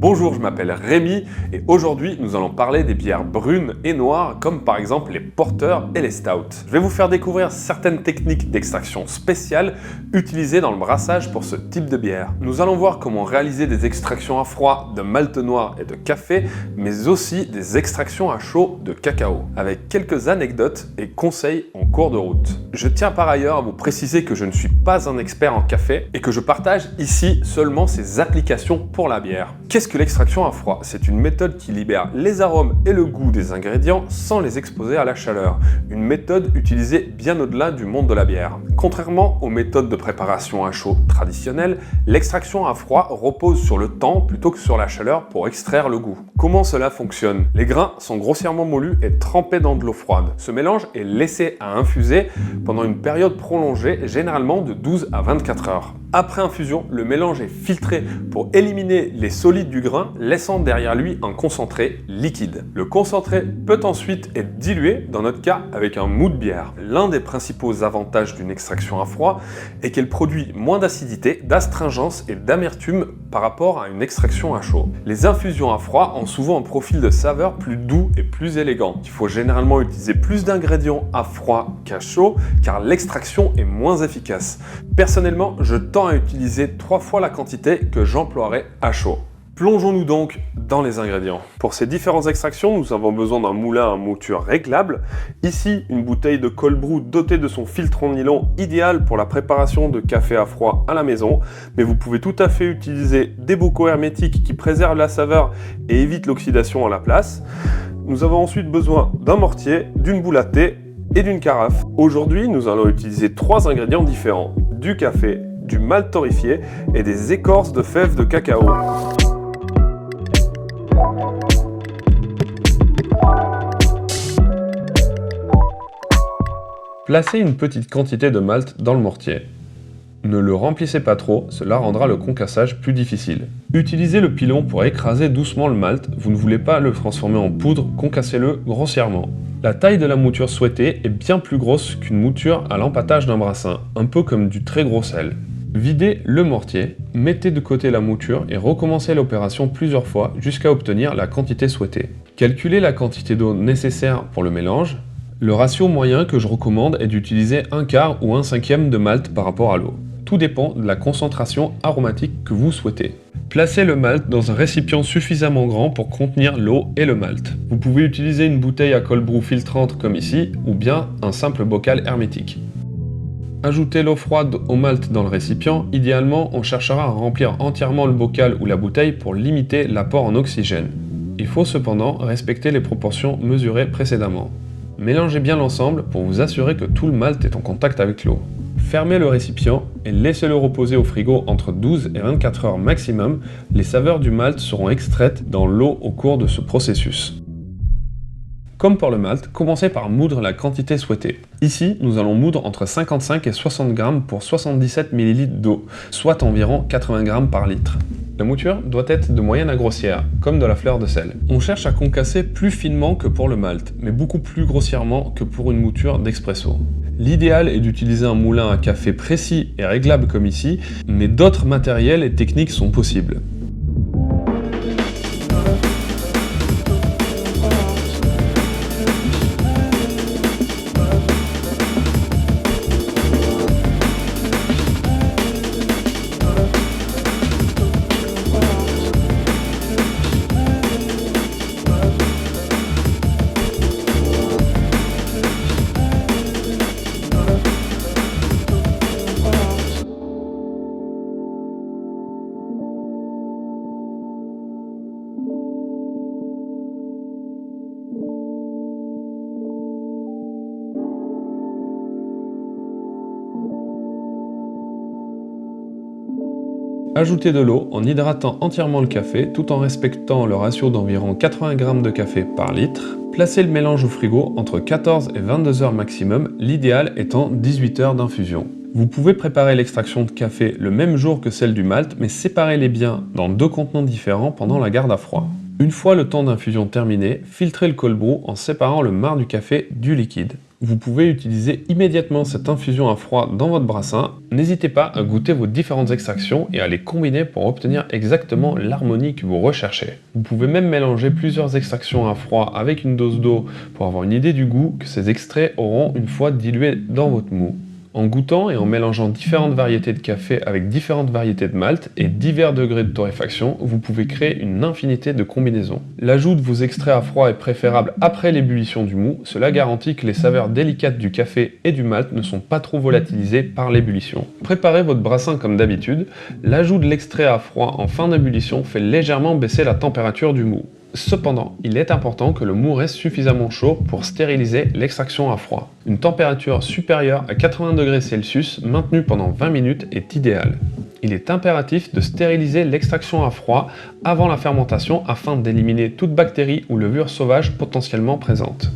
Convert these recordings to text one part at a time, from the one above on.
Bonjour, je m'appelle Rémi et aujourd'hui nous allons parler des bières brunes et noires comme par exemple les porters et les stouts. Je vais vous faire découvrir certaines techniques d'extraction spéciales utilisées dans le brassage pour ce type de bière. Nous allons voir comment réaliser des extractions à froid de malt noir et de café, mais aussi des extractions à chaud de cacao, avec quelques anecdotes et conseils en cours de route. Je tiens par ailleurs à vous préciser que je ne suis pas un expert en café et que je partage ici seulement ses applications pour la bière. Qu'est-ce que l'extraction à froid? C'est une méthode qui libère les arômes et le goût des ingrédients sans les exposer à la chaleur. Une méthode utilisée bien au-delà du monde de la bière. Contrairement aux méthodes de préparation à chaud traditionnelles, l'extraction à froid repose sur le temps plutôt que sur la chaleur pour extraire le goût. Comment cela fonctionne? Les grains sont grossièrement moulus et trempés dans de l'eau froide. Ce mélange est laissé à infuser pendant une période prolongée, généralement de 12 à 24 heures. Après infusion, le mélange est filtré pour éliminer les solides du grain, laissant derrière lui un concentré liquide. Le concentré peut ensuite être dilué, dans notre cas avec un mou de bière. L'un des principaux avantages d'une extraction à froid est qu'elle produit moins d'acidité, d'astringence et d'amertume par rapport à une extraction à chaud. Les infusions à froid ont souvent un profil de saveur plus doux et plus élégant. Il faut généralement utiliser plus d'ingrédients à froid qu'à chaud car l'extraction est moins efficace. Personnellement, je tends à utiliser 3 fois la quantité que j'emploierais à chaud. Plongeons-nous donc dans les ingrédients. Pour ces différentes extractions, nous avons besoin d'un moulin à mouture réglable. Ici, une bouteille de cold brew dotée de son filtre en nylon idéal pour la préparation de café à froid à la maison. Mais vous pouvez tout à fait utiliser des bocaux hermétiques qui préservent la saveur et évitent l'oxydation à la place. Nous avons ensuite besoin d'un mortier, d'une boule à thé et d'une carafe. Aujourd'hui, nous allons utiliser 3 ingrédients différents. Du café, du malt torréfié et des écorces de fèves de cacao. Placez une petite quantité de malt dans le mortier. Ne le remplissez pas trop, cela rendra le concassage plus difficile. Utilisez le pilon pour écraser doucement le malt, vous ne voulez pas le transformer en poudre, concassez-le grossièrement. La taille de la mouture souhaitée est bien plus grosse qu'une mouture à l'empâtage d'un brassin, un peu comme du très gros sel. Videz le mortier, mettez de côté la mouture et recommencez l'opération plusieurs fois jusqu'à obtenir la quantité souhaitée. Calculez la quantité d'eau nécessaire pour le mélange. Le ratio moyen que je recommande est d'utiliser 1/4 ou 1/5 de malt par rapport à l'eau. Tout dépend de la concentration aromatique que vous souhaitez. Placez le malt dans un récipient suffisamment grand pour contenir l'eau et le malt. Vous pouvez utiliser une bouteille à cold brew filtrante comme ici, ou bien un simple bocal hermétique. Ajoutez l'eau froide au malt dans le récipient. Idéalement, on cherchera à remplir entièrement le bocal ou la bouteille pour limiter l'apport en oxygène. Il faut cependant respecter les proportions mesurées précédemment. Mélangez bien l'ensemble pour vous assurer que tout le malt est en contact avec l'eau. Fermez le récipient et laissez-le reposer au frigo entre 12 et 24 heures maximum. Les saveurs du malt seront extraites dans l'eau au cours de ce processus. Comme pour le malt, commencez par moudre la quantité souhaitée. Ici, nous allons moudre entre 55 et 60 g pour 77 ml d'eau, soit environ 80 g par litre. La mouture doit être de moyenne à grossière, comme de la fleur de sel. On cherche à concasser plus finement que pour le malt, mais beaucoup plus grossièrement que pour une mouture d'expresso. L'idéal est d'utiliser un moulin à café précis et réglable comme ici, mais d'autres matériels et techniques sont possibles. Ajoutez de l'eau en hydratant entièrement le café tout en respectant le ratio d'environ 80 g de café par litre. Placez le mélange au frigo entre 14 et 22 heures maximum, l'idéal étant 18 heures d'infusion. Vous pouvez préparer l'extraction de café le même jour que celle du malt, mais séparez-les bien dans 2 contenants différents pendant la garde à froid. Une fois le temps d'infusion terminé, filtrez le cold brew en séparant le marc du café du liquide. Vous pouvez utiliser immédiatement cette infusion à froid dans votre brassin. N'hésitez pas à goûter vos différentes extractions et à les combiner pour obtenir exactement l'harmonie que vous recherchez. Vous pouvez même mélanger plusieurs extractions à froid avec une dose d'eau pour avoir une idée du goût que ces extraits auront une fois dilués dans votre mou. En goûtant et en mélangeant différentes variétés de café avec différentes variétés de malt et divers degrés de torréfaction, vous pouvez créer une infinité de combinaisons. L'ajout de vos extraits à froid est préférable après l'ébullition du mou, cela garantit que les saveurs délicates du café et du malt ne sont pas trop volatilisées par l'ébullition. Préparez votre brassin comme d'habitude, l'ajout de l'extrait à froid en fin d'ébullition fait légèrement baisser la température du mou. Cependant, il est important que le mou reste suffisamment chaud pour stériliser l'extraction à froid. Une température supérieure à 80°C maintenue pendant 20 minutes est idéale. Il est impératif de stériliser l'extraction à froid avant la fermentation afin d'éliminer toute bactérie ou levure sauvage potentiellement présente.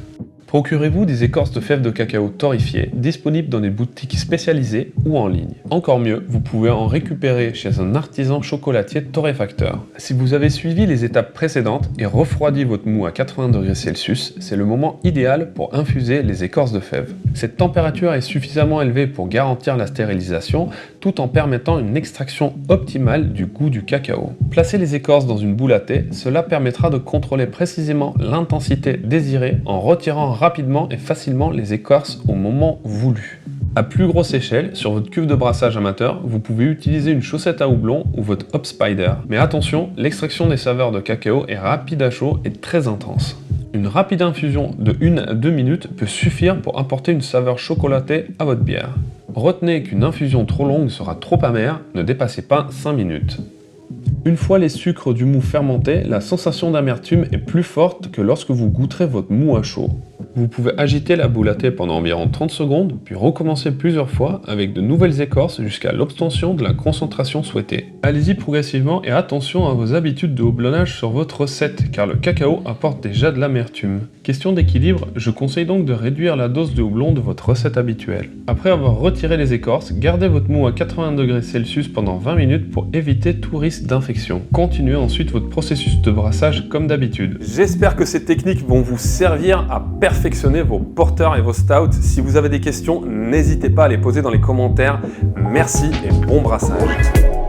Procurez-vous des écorces de fèves de cacao torréfiées, disponibles dans des boutiques spécialisées ou en ligne. Encore mieux, vous pouvez en récupérer chez un artisan chocolatier torréfacteur. Si vous avez suivi les étapes précédentes et refroidi votre mou à 80°C, c'est le moment idéal pour infuser les écorces de fèves. Cette température est suffisamment élevée pour garantir la stérilisation, tout en permettant une extraction optimale du goût du cacao. Placez les écorces dans une boule à thé, cela permettra de contrôler précisément l'intensité désirée en retirant rapidement et facilement les écorces au moment voulu. À plus grosse échelle, sur votre cuve de brassage amateur, vous pouvez utiliser une chaussette à houblon ou votre Hop Spider. Mais attention, l'extraction des saveurs de cacao est rapide à chaud et très intense. Une rapide infusion de 1 à 2 minutes peut suffire pour apporter une saveur chocolatée à votre bière. Retenez qu'une infusion trop longue sera trop amère, ne dépassez pas 5 minutes. Une fois les sucres du mou fermentés, la sensation d'amertume est plus forte que lorsque vous goûterez votre mou à chaud. Vous pouvez agiter la boule à thé pendant environ 30 secondes, puis recommencer plusieurs fois avec de nouvelles écorces jusqu'à l'obtention de la concentration souhaitée. Allez-y progressivement et attention à vos habitudes de houblonnage sur votre recette, car le cacao apporte déjà de l'amertume. Question d'équilibre, je conseille donc de réduire la dose de houblon de votre recette habituelle. Après avoir retiré les écorces, gardez votre mou à 80°C pendant 20 minutes pour éviter tout risque d'infection. Continuez ensuite votre processus de brassage comme d'habitude. J'espère que ces techniques vont vous servir à perfectionner vos porteurs et vos stouts. Si vous avez des questions, n'hésitez pas à les poser dans les commentaires. Merci et bon brassage.